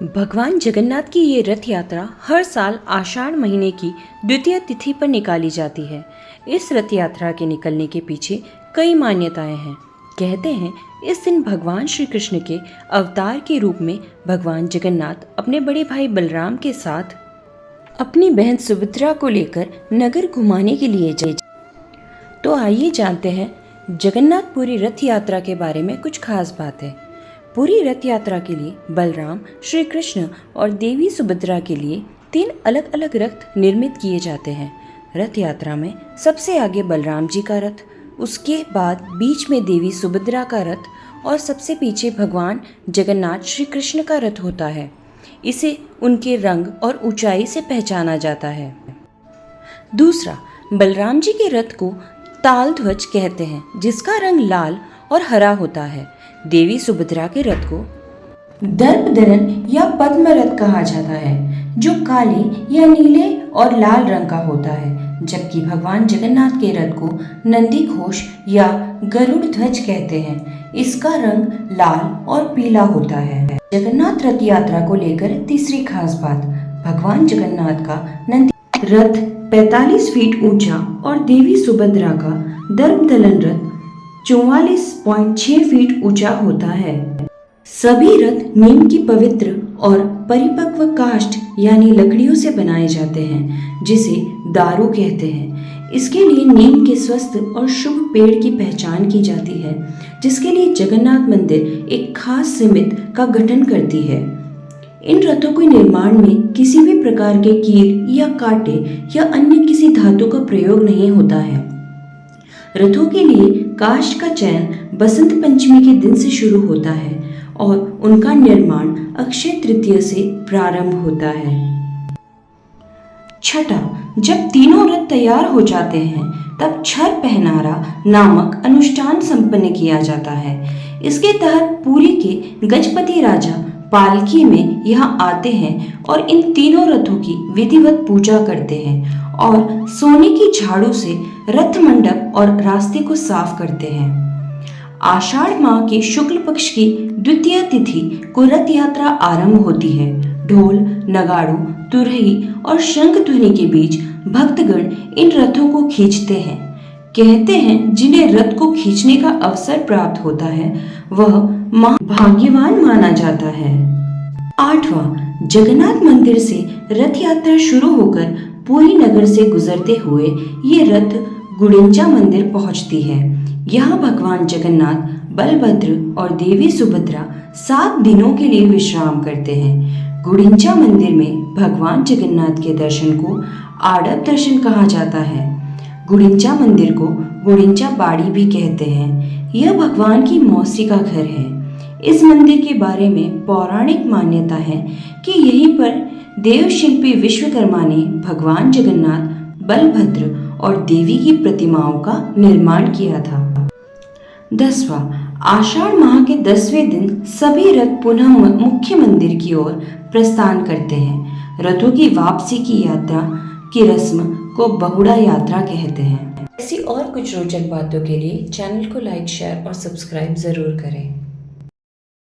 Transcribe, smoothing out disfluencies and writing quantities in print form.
भगवान जगन्नाथ की ये रथ यात्रा हर साल आषाढ़ महीने की द्वितीय तिथि पर निकाली जाती है। इस रथ यात्रा के निकलने के पीछे कई मान्यताएं हैं। कहते हैं इस दिन भगवान श्री कृष्ण के अवतार के रूप में भगवान जगन्नाथ अपने बड़े भाई बलराम के साथ अपनी बहन सुभद्रा को लेकर नगर घुमाने के लिए गए। तो आइए जानते हैं जगन्नाथपुरी रथ यात्रा के बारे में कुछ खास बातें। पूरी रथ यात्रा के लिए बलराम, श्री कृष्ण और देवी सुभद्रा के लिए 3 अलग अलग रथ निर्मित किए जाते हैं। रथ यात्रा में सबसे आगे बलराम जी का रथ, उसके बाद बीच में देवी सुभद्रा का रथ और सबसे पीछे भगवान जगन्नाथ श्री कृष्ण का रथ होता है। इसे उनके रंग और ऊंचाई से पहचाना जाता है। दूसरा, बलराम जी के रथ को ताल ध्वज कहते हैं, जिसका रंग लाल और हरा होता है। देवी सुभद्रा के रथ को दर्पदलन या पद्म रथ कहा जाता है, जो काले या नीले और लाल रंग का होता है। जबकि भगवान जगन्नाथ के रथ को नंदी घोष या गरुड़ ध्वज कहते हैं। इसका रंग लाल और पीला होता है। जगन्नाथ रथ यात्रा को लेकर तीसरी खास बात, भगवान जगन्नाथ का नंदी रथ 45 फीट ऊंचा और देवी सुभद्रा का दर्पदलन रथ 44.6 फीट ऊंचा होता है। सभी रथ नीम की पवित्र और परिपक्व काष्ठ यानी लकड़ियों से बनाए जाते हैं, जिसे दारू कहते हैं। इसके लिए नीम के स्वस्थ और शुभ पेड़ की पहचान की जाती है, जिसके लिए जगन्नाथ मंदिर एक खास समिति का गठन करती है। इन रथों के निर्माण में किसी भी प्रकार के कील या कांटे या अन्य किसी धातु का प्रयोग नहीं होता है। रथों के लिए काष्ठ का चयन बसंत पंचमी के दिन से शुरू होता है और उनका निर्माण अक्षय तृतीया से प्रारंभ होता है। छठा, जब तीनों रथ तैयार हो जाते हैं तब छर पहनारा नामक अनुष्ठान संपन्न किया जाता है। इसके तहत पुरी के गजपति राजा पालकी में यहाँ आते हैं और इन तीनों रथों की विधिवत पूजा करते हैं और सोने की झाड़ू से रथ मंडप और रास्ते को साफ करते हैं। आषाढ़ माह के शुक्ल पक्ष की द्वितीय तिथि को रथ यात्रा आरंभ होती है। ढोल, नगाड़ों, तुरही और शंख ध्वनि के बीच भक्तगण इन रथों को खींचते हैं। कहते हैं जिन्हें रथ को खींचने का अवसर प्राप्त होता है वह भाग्यवान माना जाता है। 8वां, जगन्नाथ मंदिर से रथ यात्रा शुरू होकर पुरी नगर से गुजरते हुए ये रथ गुड़िंचा मंदिर पहुंचती है। यहाँ भगवान जगन्नाथ, बलभद्र और देवी सुभद्रा 7 दिनों के लिए विश्राम करते हैं। गुड़िंचा मंदिर में भगवान जगन्नाथ के दर्शन को आड़प दर्शन कहा जाता है। गुड़िंचा मंदिर को गुड़िंचा बाड़ी भी कहते हैं। यह भगवान की मौसी का घर है। इस मंदिर के बारे में पौराणिक मान्यता है कि यहीं पर देवशिल्पी विश्वकर्मा ने भगवान जगन्नाथ, बलभद्र और देवी की प्रतिमाओं का निर्माण किया था। 10वां, आषाढ़ माह के 10वें दिन सभी रथ पुनः मुख्य मंदिर की ओर प्रस्थान करते हैं। रथों की वापसी की यात्रा की रस्म को बहुड़ा यात्रा कहते हैं। ऐसी और कुछ रोचक बातों के लिए चैनल को लाइक, शेयर और सब्सक्राइब जरूर करें।